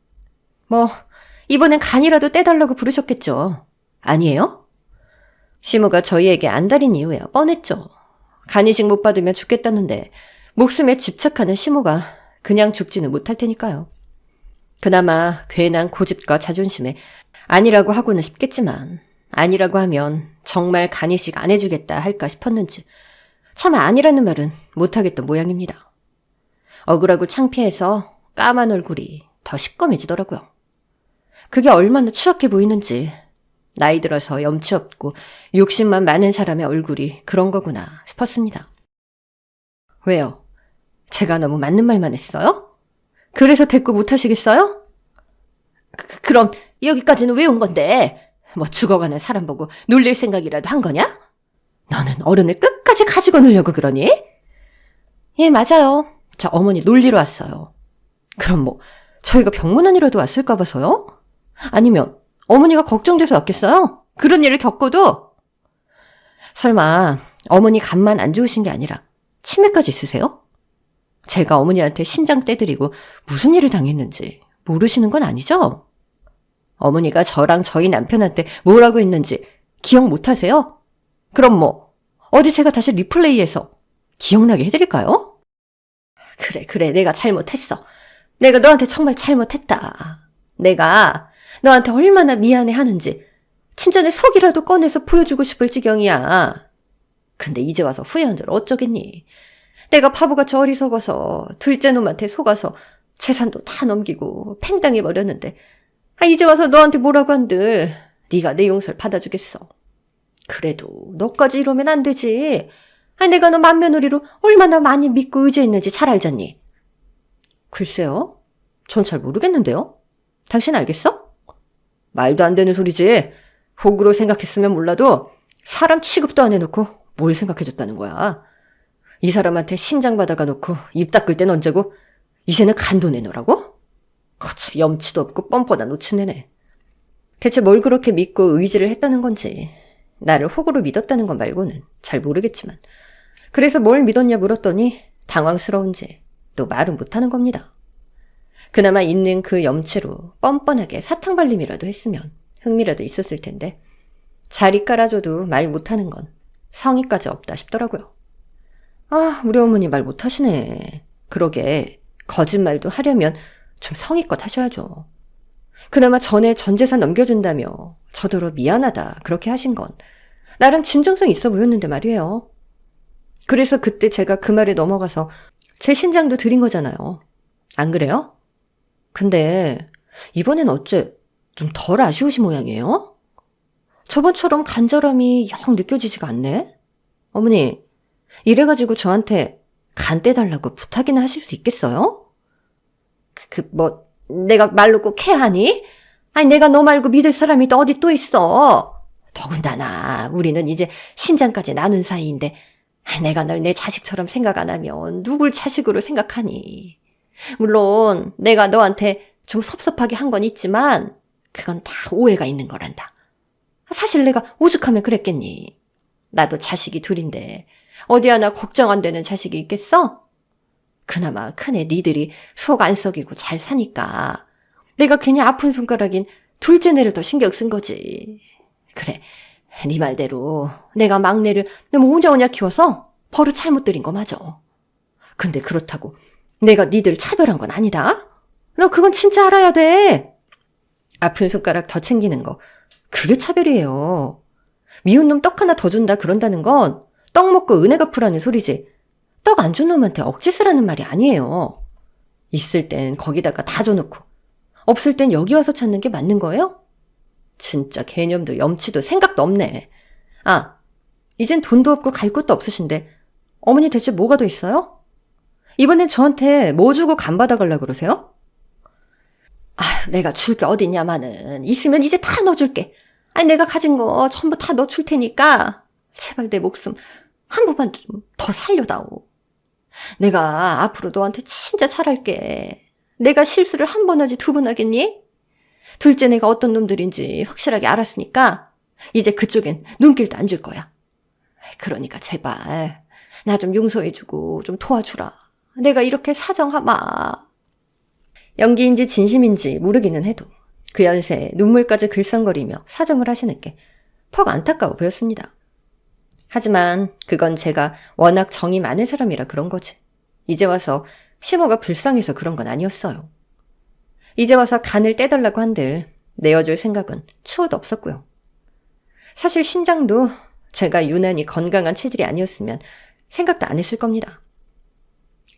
이번엔 간이라도 떼달라고 부르셨겠죠. 아니에요? 시무가 저희에게 안달인 이유야 뻔했죠. 간이식 못 받으면 죽겠다는데 목숨에 집착하는 시무가 그냥 죽지는 못할 테니까요. 그나마 괜한 고집과 자존심에 아니라고 하고는 싶겠지만 아니라고 하면 정말 간이식 안 해주겠다 할까 싶었는지 차마 아니라는 말은 못하겠던 모양입니다. 억울하고 창피해서 까만 얼굴이 더 시꺼매지더라고요. 그게 얼마나 추악해 보이는지 나이 들어서 염치 없고 욕심만 많은 사람의 얼굴이 그런 거구나 싶었습니다. 왜요? 제가 너무 맞는 말만 했어요? 그래서 대꾸 못 하시겠어요? 그럼 여기까지는 왜 온 건데? 죽어가는 사람 보고 놀릴 생각이라도 한 거냐? 너는 어른을 끝까지 가지고 놀려고 그러니? 예, 맞아요. 저 어머니 놀리러 왔어요. 그럼 저희가 병문안이라도 왔을까 봐서요? 아니면 어머니가 걱정돼서 왔겠어요? 그런 일을 겪어도? 설마 어머니 간만 안 좋으신 게 아니라 치매까지 있으세요? 제가 어머니한테 신장 떼드리고 무슨 일을 당했는지 모르시는 건 아니죠? 어머니가 저랑 저희 남편한테 뭐라고 했는지 기억 못하세요? 그럼 어디 제가 다시 리플레이해서 기억나게 해드릴까요? 그래, 내가 잘못했어. 내가 너한테 정말 잘못했다. 내가 너한테 얼마나 미안해 하는지 진짜 내 속이라도 꺼내서 보여주고 싶을 지경이야. 근데 이제 와서 후회한들 어쩌겠니? 내가 바보같이 어리석어서 둘째 놈한테 속아서 재산도 다 넘기고 팽당해버렸는데 이제 와서 너한테 뭐라고 한들 네가 내 용서를 받아주겠어. 그래도 너까지 이러면 안 되지. 내가 너 맏며느리로 얼마나 많이 믿고 의지했는지 잘 알잖니. 글쎄요. 전 잘 모르겠는데요. 당신 알겠어? 말도 안 되는 소리지. 호구로 생각했으면 몰라도 사람 취급도 안 해놓고 뭘 생각해줬다는 거야. 이 사람한테 신장 받아가 놓고 입 닦을 땐 언제고 이제는 간도 내놓으라고? 거참 염치도 없고 뻔뻔한 노친네네. 대체 뭘 그렇게 믿고 의지를 했다는 건지 나를 호구로 믿었다는 건 말고는 잘 모르겠지만 그래서 뭘 믿었냐 물었더니 당황스러운지 또 말은 못하는 겁니다. 그나마 있는 그 염치로 뻔뻔하게 사탕발림이라도 했으면 흥미라도 있었을 텐데 자리 깔아줘도 말 못하는 건 성의까지 없다 싶더라고요. 우리 어머니 말 못하시네. 그러게 거짓말도 하려면 좀 성의껏 하셔야죠. 그나마 전에 전 재산 넘겨준다며 저더러 미안하다 그렇게 하신 건 나름 진정성 있어 보였는데 말이에요. 그래서 그때 제가 그 말에 넘어가서 제 신장도 드린 거잖아요. 안 그래요? 근데 이번엔 어째 좀 덜 아쉬우신 모양이에요? 저번처럼 간절함이 영 느껴지지가 않네? 어머니, 이래가지고 저한테 간 떼달라고 부탁이나 하실 수 있겠어요? 내가 말로 꼭 해야 하니? 내가 너 말고 믿을 사람이 또 어디 또 있어. 더군다나 우리는 이제 신장까지 나눈 사이인데 내가 널 내 자식처럼 생각 안 하면 누굴 자식으로 생각하니. 물론 내가 너한테 좀 섭섭하게 한 건 있지만 그건 다 오해가 있는 거란다. 사실 내가 오죽하면 그랬겠니. 나도 자식이 둘인데 어디 하나 걱정 안 되는 자식이 있겠어? 그나마 큰애 니들이 속 안 썩이고 잘 사니까 내가 괜히 아픈 손가락인 둘째네를 더 신경 쓴 거지. 그래, 네 말대로 내가 막내를 너무 오냐오냐 키워서 버릇 잘못 들인 거 맞아. 근데 그렇다고 내가 니들 차별한 건 아니다. 너 그건 진짜 알아야 돼. 아픈 손가락 더 챙기는 거 그게 차별이에요. 미운 놈 떡 하나 더 준다 그런다는 건 떡 먹고 은혜 갚으라는 소리지 떡 안 준 놈한테 억지 쓰라는 말이 아니에요. 있을 땐 거기다가 다 줘놓고 없을 땐 여기 와서 찾는 게 맞는 거예요? 진짜 개념도 염치도 생각도 없네. 이젠 돈도 없고 갈 곳도 없으신데 어머니 대체 뭐가 더 있어요? 이번엔 저한테 뭐 주고 간 받아가려고 그러세요? 내가 줄 게 어딨냐마는 있으면 이제 다 넣어줄게. 내가 가진 거 전부 다 넣어줄 테니까 제발 내 목숨 한 번만 좀 더 살려다오. 내가 앞으로 너한테 진짜 잘할게. 내가 실수를 한 번 하지 두 번 하겠니? 둘째 내가 어떤 놈들인지 확실하게 알았으니까 이제 그쪽엔 눈길도 안 줄 거야. 그러니까 제발 나 좀 용서해주고 좀 도와주라. 내가 이렇게 사정하마. 연기인지 진심인지 모르기는 해도 그 연세에 눈물까지 글썽거리며 사정을 하시는 게 퍽 안타까워 보였습니다. 하지만 그건 제가 워낙 정이 많은 사람이라 그런 거지. 이제 와서 시모가 불쌍해서 그런 건 아니었어요. 이제 와서 간을 떼달라고 한들 내어줄 생각은 추호도 없었고요. 사실 신장도 제가 유난히 건강한 체질이 아니었으면 생각도 안 했을 겁니다.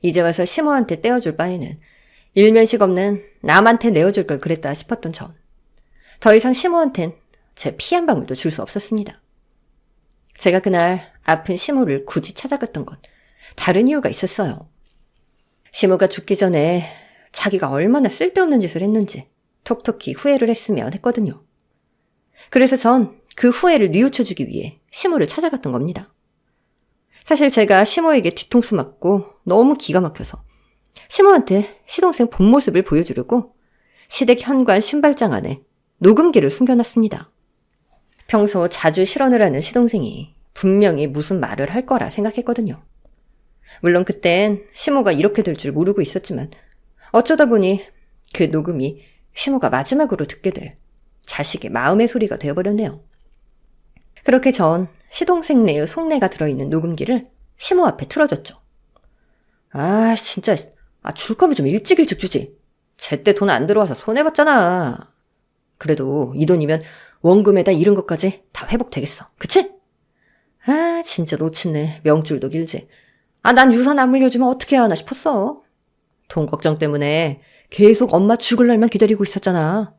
이제 와서 시모한테 떼어줄 바에는 일면식 없는 남한테 내어줄 걸 그랬다 싶었던 전. 더 이상 시모한텐 제 피 한 방울도 줄 수 없었습니다. 제가 그날 아픈 시모를 굳이 찾아갔던 건 다른 이유가 있었어요. 시모가 죽기 전에 자기가 얼마나 쓸데없는 짓을 했는지 톡톡히 후회를 했으면 했거든요. 그래서 전 그 후회를 뉘우쳐주기 위해 시모를 찾아갔던 겁니다. 사실 제가 시모에게 뒤통수 맞고 너무 기가 막혀서 시모한테 시동생 본 모습을 보여주려고 시댁 현관 신발장 안에 녹음기를 숨겨놨습니다. 평소 자주 실언을 하는 시동생이 분명히 무슨 말을 할 거라 생각했거든요. 물론 그땐 시모가 이렇게 될 줄 모르고 있었지만 어쩌다 보니 그 녹음이 시모가 마지막으로 듣게 될 자식의 마음의 소리가 되어버렸네요. 그렇게 전 시동생 내의 속내가 들어있는 녹음기를 시모 앞에 틀어줬죠. 아 진짜 줄 거면 좀 일찍 주지. 제때 돈 안 들어와서 손해봤잖아. 그래도 이 돈이면 원금에다 잃은 것까지 다 회복되겠어. 그치? 아 진짜 놓친네. 명줄도 길지. 난 유산 안 물려주면 어떻게 해야 하나 싶었어. 돈 걱정 때문에 계속 엄마 죽을 날만 기다리고 있었잖아.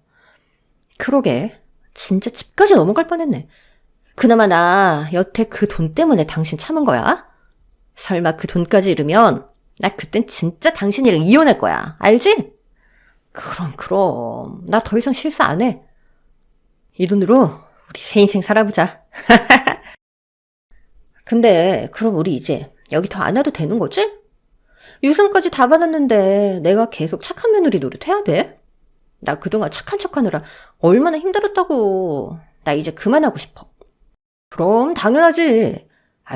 그러게 진짜 집까지 넘어갈 뻔했네. 그나마 나 여태 그 돈 때문에 당신 참은 거야? 설마 그 돈까지 잃으면 나 그땐 진짜 당신이랑 이혼할 거야. 알지? 그럼 나 더 이상 실수 안 해. 이 돈으로 우리 새 인생 살아보자. 근데 그럼 우리 이제 여기 더 안 와도 되는 거지? 유산까지 다 받았는데 내가 계속 착한 며느리 노릇해야 돼? 나 그동안 착한 척하느라 얼마나 힘들었다고. 나 이제 그만하고 싶어. 그럼 당연하지.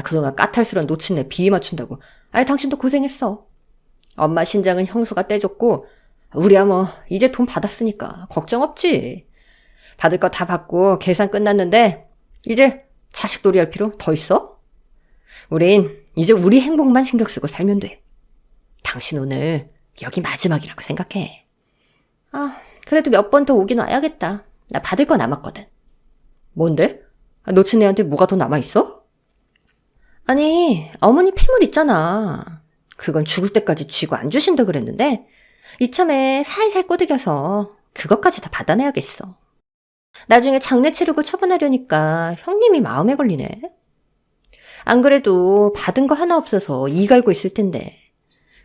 그동안 까탈스런 놓친내 비위 맞춘다고. 당신도 고생했어. 엄마 신장은 형수가 떼줬고 우리야 뭐 이제 돈 받았으니까 걱정 없지. 받을 거 다 받고 계산 끝났는데 이제 자식놀이 할 필요 더 있어? 우린 이제 우리 행복만 신경 쓰고 살면 돼. 당신 오늘 여기 마지막이라고 생각해. 그래도 몇 번 더 오긴 와야겠다. 나 받을 거 남았거든. 뭔데? 놓친 애한테 뭐가 더 남아있어? 아니 어머니 폐물 있잖아. 그건 죽을 때까지 쥐고 안 주신다 그랬는데 이참에 살살 꼬드겨서 그것까지 다 받아내야겠어. 나중에 장례 치르고 처분하려니까 형님이 마음에 걸리네. 안 그래도 받은 거 하나 없어서 이 갈고 있을 텐데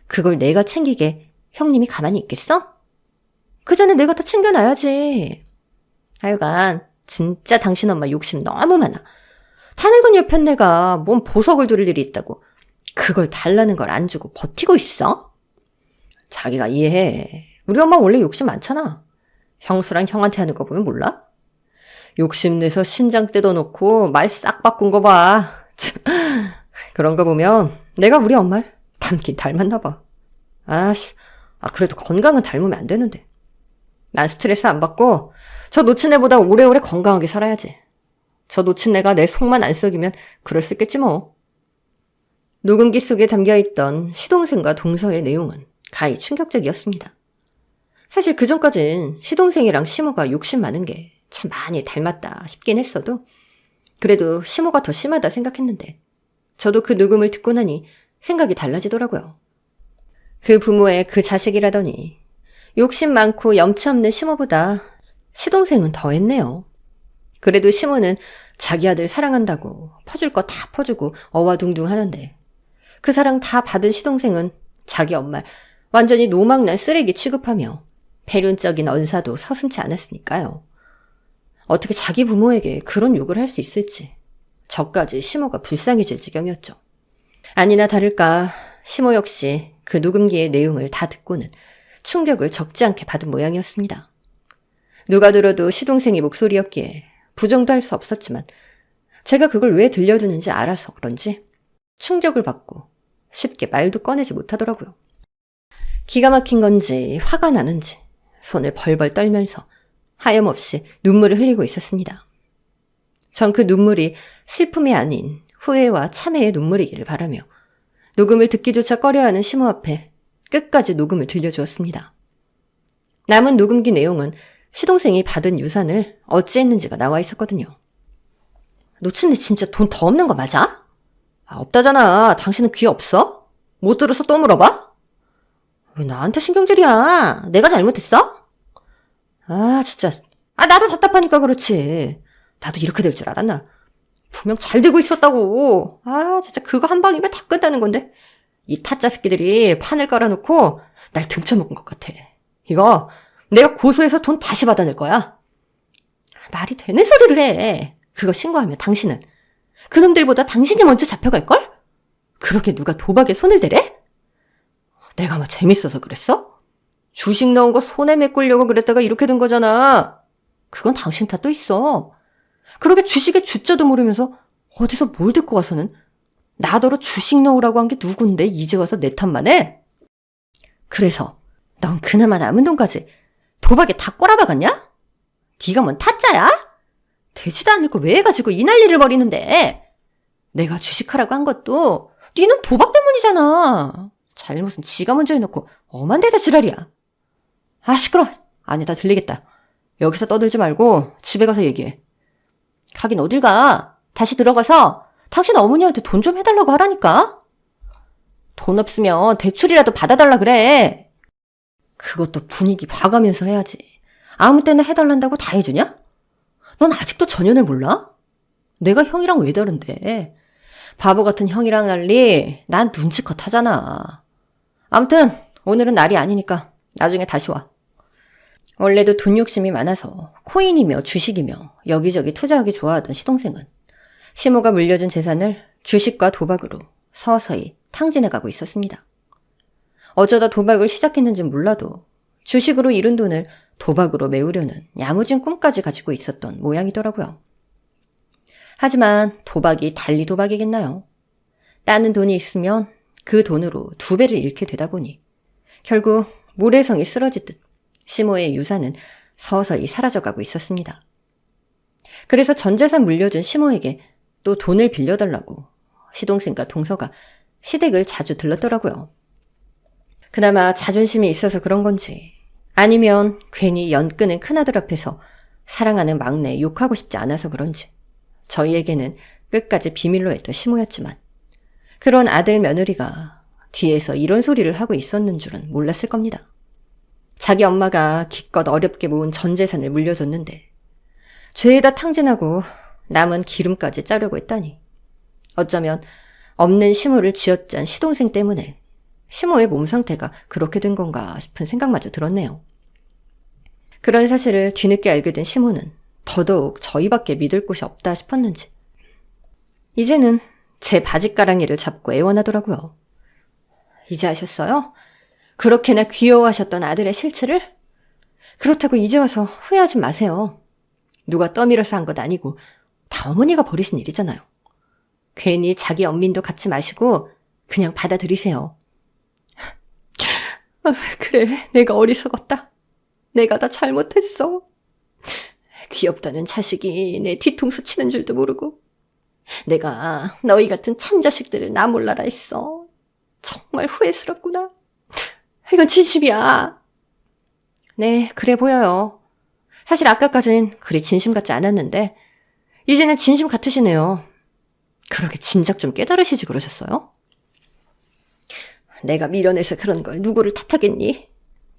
그걸 내가 챙기게 형님이 가만히 있겠어? 그 전에 내가 다 챙겨놔야지. 하여간 진짜 당신 엄마 욕심 너무 많아. 타늙은 옆에 내가 뭔 보석을 두를 일이 있다고 그걸 달라는 걸 안 주고 버티고 있어? 자기가 이해해. 우리 엄마 원래 욕심 많잖아. 형수랑 형한테 하는 거 보면 몰라? 욕심내서 신장 뜯어놓고 말 싹 바꾼 거 봐. 그런 거 보면 내가 우리 엄마를 닮긴 닮았나 봐. 그래도 건강은 닮으면 안 되는데. 난 스트레스 안 받고 저 놓친 애보다 오래오래 건강하게 살아야지. 저 놓친 애가 내 속만 안 썩이면 그럴 수 있겠지 뭐. 녹음기 속에 담겨있던 시동생과 동서의 내용은 가히 충격적이었습니다. 사실 그전까진 시동생이랑 시모가 욕심 많은 게 참 많이 닮았다 싶긴 했어도 그래도 시모가 더 심하다 생각했는데 저도 그 녹음을 듣고 나니 생각이 달라지더라고요. 그 부모의 그 자식이라더니 욕심 많고 염치 없는 시모보다 시동생은 더 했네요. 그래도 시모는 자기 아들 사랑한다고 퍼줄 거 다 퍼주고 어와둥둥 하는데 그 사랑 다 받은 시동생은 자기 엄마를 완전히 노망난 쓰레기 취급하며 배륜적인 언사도 서슴지 않았으니까요. 어떻게 자기 부모에게 그런 욕을 할 수 있을지 저까지 시모가 불쌍해질 지경이었죠. 아니나 다를까 시모 역시 그 녹음기의 내용을 다 듣고는 충격을 적지 않게 받은 모양이었습니다. 누가 들어도 시동생의 목소리였기에 부정도 할 수 없었지만 제가 그걸 왜 들려주는지 알아서 그런지 충격을 받고 쉽게 말도 꺼내지 못하더라고요. 기가 막힌 건지 화가 나는지 손을 벌벌 떨면서 하염없이 눈물을 흘리고 있었습니다. 전 그 눈물이 슬픔이 아닌 후회와 참회의 눈물이기를 바라며 녹음을 듣기조차 꺼려하는 시모 앞에 끝까지 녹음을 들려주었습니다. 남은 녹음기 내용은 시동생이 받은 유산을 어찌했는지가 나와 있었거든요. 놓친데 진짜 돈 더 없는 거 맞아? 없다잖아. 당신은 귀 없어? 못 들어서 또 물어봐? 왜 나한테 신경질이야? 내가 잘못했어? 진짜. 나도 답답하니까 그렇지. 나도 이렇게 될 줄 알았나? 분명 잘 되고 있었다고. 진짜 그거 한 방이면 다 끝나는 건데. 이 타짜 새끼들이 판을 깔아놓고 날 등쳐먹은 것 같아. 이거 내가 고소해서 돈 다시 받아낼 거야. 말이 되는 소리를 해. 그거 신고하면 당신은 그놈들보다 당신이 먼저 잡혀갈걸? 그렇게 누가 도박에 손을 대래? 내가 뭐 재밌어서 그랬어? 주식 넣은 거 손에 메꾸려고 그랬다가 이렇게 된 거잖아. 그건 당신 탓도 있어. 그렇게 주식에 주자도 모르면서 어디서 뭘 듣고 와서는 나더러 주식 넣으라고 한 게 누군데 이제 와서 내 탓만 해? 그래서 넌 그나마 남은 돈까지 도박에 다 꼬라박았냐? 네가 뭔 타짜야? 되지도 않을 거 왜 가지고 이 난리를 벌이는데? 내가 주식하라고 한 것도 네는 도박 때문이잖아. 잘못은 지가 먼저 해놓고 엄한 데다 지랄이야. 시끄러. 아니다 들리겠다. 여기서 떠들지 말고 집에 가서 얘기해. 가긴 어딜 가. 다시 들어가서 당신 어머니한테 돈 좀 해달라고 하라니까. 돈 없으면 대출이라도 받아달라 그래. 그것도 분위기 봐가면서 해야지. 아무 때나 해달란다고 다 해주냐? 넌 아직도 전현을 몰라? 내가 형이랑 왜 다른데? 바보 같은 형이랑 달리 난 눈치껏 하잖아. 아무튼 오늘은 날이 아니니까 나중에 다시 와. 원래도 돈 욕심이 많아서 코인이며 주식이며 여기저기 투자하기 좋아하던 시동생은 시모가 물려준 재산을 주식과 도박으로 서서히 탕진해가고 있었습니다. 어쩌다 도박을 시작했는진 몰라도 주식으로 잃은 돈을 도박으로 메우려는 야무진 꿈까지 가지고 있었던 모양이더라고요. 하지만 도박이 달리 도박이겠나요? 따는 돈이 있으면 그 돈으로 2배를 잃게 되다 보니 결국 모래성이 쓰러지듯 시모의 유산은 서서히 사라져가고 있었습니다. 그래서 전 재산 물려준 시모에게 또 돈을 빌려달라고 시동생과 동서가 시댁을 자주 들렀더라고요. 그나마 자존심이 있어서 그런 건지 아니면 괜히 연끄는 큰아들 앞에서 사랑하는 막내 욕하고 싶지 않아서 그런지 저희에게는 끝까지 비밀로 했던 시모였지만 그런 아들 며느리가 뒤에서 이런 소리를 하고 있었는 줄은 몰랐을 겁니다. 자기 엄마가 기껏 어렵게 모은 전 재산을 물려줬는데 죄에다 탕진하고 남은 기름까지 짜려고 했다니 어쩌면 없는 시모를 쥐어짠 시동생 때문에 시모의 몸 상태가 그렇게 된 건가 싶은 생각마저 들었네요. 그런 사실을 뒤늦게 알게 된 시모는 더더욱 저희밖에 믿을 곳이 없다 싶었는지 이제는 제 바짓가랑이를 잡고 애원하더라고요. 이제 아셨어요? 그렇게나 귀여워하셨던 아들의 실체를? 그렇다고 이제 와서 후회하지 마세요. 누가 떠밀어서 한 것 아니고 다 어머니가 버리신 일이잖아요. 괜히 자기 언민도 갖지 마시고 그냥 받아들이세요. 그래, 내가 어리석었다. 내가 다 잘못했어. 귀엽다는 자식이 내 뒤통수 치는 줄도 모르고 내가 너희 같은 참자식들을 나 몰라라 했어. 정말 후회스럽구나. 이건 진심이야. 네, 그래 보여요. 사실 아까까진 그리 진심 같지 않았는데 이제는 진심 같으시네요. 그러게 진작 좀 깨달으시지 그러셨어요? 내가 미련해서 그런 걸 누구를 탓하겠니?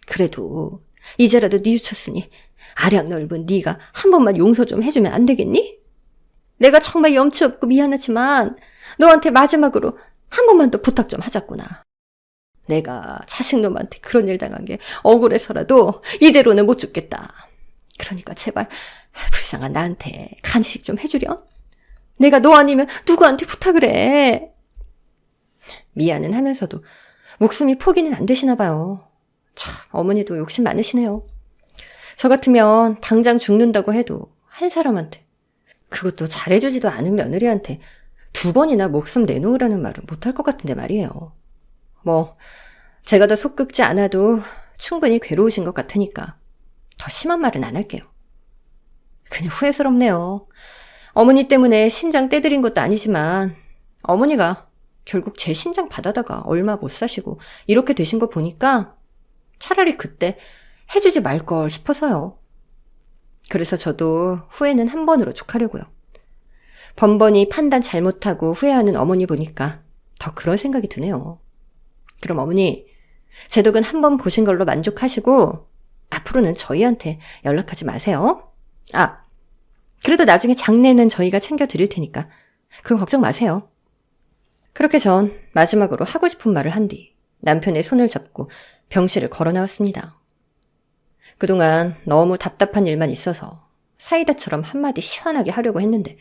그래도 이제라도 뉘우쳤으니 아량 넓은 네가 한 번만 용서 좀 해주면 안 되겠니? 내가 정말 염치 없고 미안하지만 너한테 마지막으로 한 번만 더 부탁 좀 하자꾸나. 내가 자식놈한테 그런 일 당한 게 억울해서라도 이대로는 못 죽겠다. 그러니까 제발 불쌍한 나한테 간식 좀 해주렴. 내가 너 아니면 누구한테 부탁을 해. 미안은 하면서도 목숨이 포기는 안 되시나 봐요. 참, 어머니도 욕심 많으시네요. 저 같으면 당장 죽는다고 해도 한 사람한테, 그것도 잘해주지도 않은 며느리한테 2번이나 목숨 내놓으라는 말은 못할 것 같은데 말이에요. 제가 더 속 끓지 않아도 충분히 괴로우신 것 같으니까 더 심한 말은 안 할게요. 그냥 후회스럽네요. 어머니 때문에 신장 떼드린 것도 아니지만 어머니가 결국 제 신장 받아다가 얼마 못 사시고 이렇게 되신 거 보니까 차라리 그때 해주지 말걸 싶어서요. 그래서 저도 후회는 한 번으로 족하려고요. 번번이 판단 잘못하고 후회하는 어머니 보니까 더 그런 생각이 드네요. 그럼 어머니, 제 덕은 한 번 보신 걸로 만족하시고 앞으로는 저희한테 연락하지 마세요. 그래도 나중에 장례는 저희가 챙겨드릴 테니까 그거 걱정 마세요. 그렇게 전 마지막으로 하고 싶은 말을 한 뒤 남편의 손을 잡고 병실을 걸어 나왔습니다. 그동안 너무 답답한 일만 있어서 사이다처럼 한마디 시원하게 하려고 했는데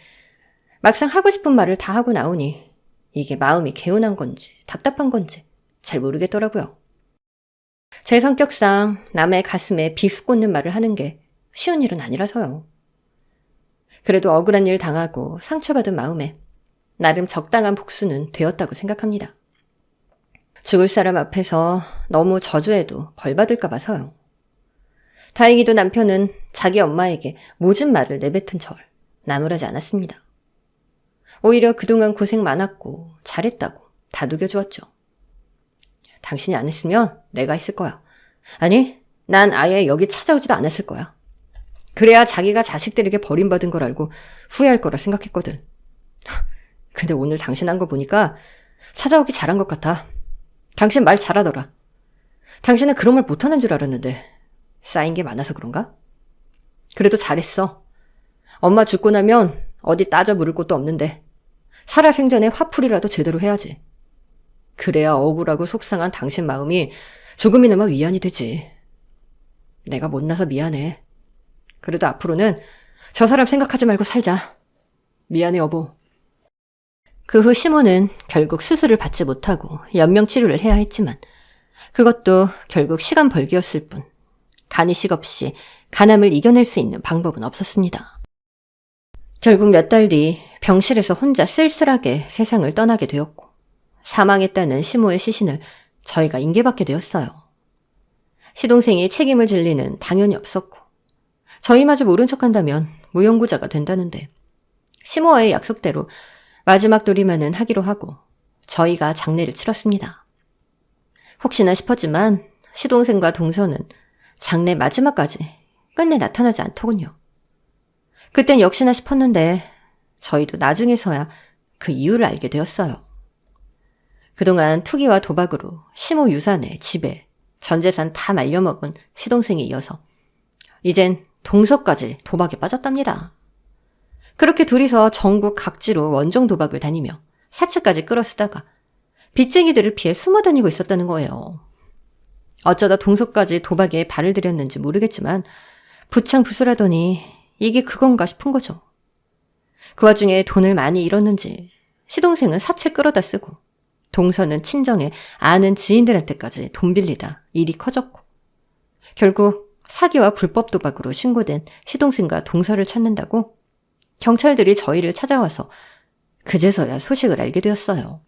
막상 하고 싶은 말을 다 하고 나오니 이게 마음이 개운한 건지 답답한 건지 잘 모르겠더라고요. 제 성격상 남의 가슴에 비수 꽂는 말을 하는 게 쉬운 일은 아니라서요. 그래도 억울한 일 당하고 상처받은 마음에 나름 적당한 복수는 되었다고 생각합니다. 죽을 사람 앞에서 너무 저주해도 벌 받을까 봐서요. 다행히도 남편은 자기 엄마에게 모진 말을 내뱉은 절 나무라지 않았습니다. 오히려 그동안 고생 많았고 잘했다고 다독여 주었죠. 당신이 안 했으면 내가 했을 거야. 아니, 난 아예 여기 찾아오지도 않았을 거야. 그래야 자기가 자식들에게 버림받은 걸 알고 후회할 거라 생각했거든. 근데 오늘 당신 한 거 보니까 찾아오기 잘한 것 같아. 당신 말 잘하더라. 당신은 그런 말 못하는 줄 알았는데 쌓인 게 많아서 그런가? 그래도 잘했어. 엄마 죽고 나면 어디 따져 물을 곳도 없는데 살아생전에 화풀이라도 제대로 해야지. 그래야 억울하고 속상한 당신 마음이 조금이나마 위안이 되지. 내가 못나서 미안해. 그래도 앞으로는 저 사람 생각하지 말고 살자. 미안해 여보. 그 후 시모는 결국 수술을 받지 못하고 연명치료를 해야 했지만 그것도 결국 시간 벌기였을 뿐 간이식 없이 간암을 이겨낼 수 있는 방법은 없었습니다. 결국 몇 달 뒤 병실에서 혼자 쓸쓸하게 세상을 떠나게 되었고 사망했다는 시모의 시신을 저희가 인계받게 되었어요. 시동생이 책임을 질 리는 당연히 없었고 저희마저 모른 척한다면 무용고자가 된다는데 시모와의 약속대로 마지막 도리만은 하기로 하고 저희가 장례를 치렀습니다. 혹시나 싶었지만 시동생과 동서는 장례 마지막까지 끝내 나타나지 않더군요. 그땐 역시나 싶었는데 저희도 나중에서야 그 이유를 알게 되었어요. 그동안 투기와 도박으로 시모 유산에 집에 전 재산 다 말려먹은 시동생에 이어서 이젠 동서까지 도박에 빠졌답니다. 그렇게 둘이서 전국 각지로 원정 도박을 다니며 사채까지 끌어쓰다가 빚쟁이들을 피해 숨어 다니고 있었다는 거예요. 어쩌다 동서까지 도박에 발을 들였는지 모르겠지만 부창부수라더니 이게 그건가 싶은 거죠. 그 와중에 돈을 많이 잃었는지 시동생은 사채 끌어다 쓰고 동서는 친정에 아는 지인들한테까지 돈 빌리다 일이 커졌고 결국 사기와 불법 도박으로 신고된 시동생과 동서를 찾는다고 경찰들이 저희를 찾아와서 그제서야 소식을 알게 되었어요.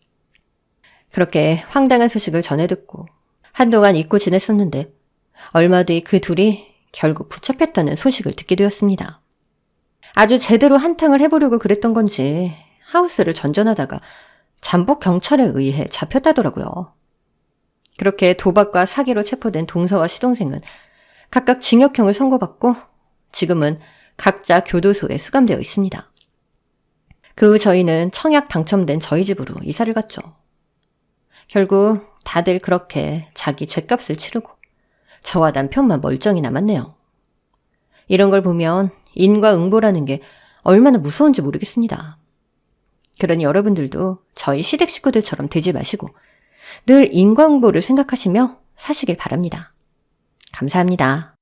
그렇게 황당한 소식을 전해 듣고 한동안 잊고 지냈었는데 얼마 뒤 그 둘이 결국 붙잡혔다는 소식을 듣게 되었습니다. 아주 제대로 한탕을 해보려고 그랬던 건지 하우스를 전전하다가 잠복 경찰에 의해 잡혔다더라고요. 그렇게 도박과 사기로 체포된 동서와 시동생은 각각 징역형을 선고받고 지금은 각자 교도소에 수감되어 있습니다. 그 후 저희는 청약 당첨된 저희 집으로 이사를 갔죠. 결국 다들 그렇게 자기 죗값을 치르고 저와 남편만 멀쩡히 남았네요. 이런 걸 보면 인과응보라는 게 얼마나 무서운지 모르겠습니다. 그러니 여러분들도 저희 시댁 식구들처럼 되지 마시고 늘 인과응보를 생각하시며 사시길 바랍니다. 감사합니다.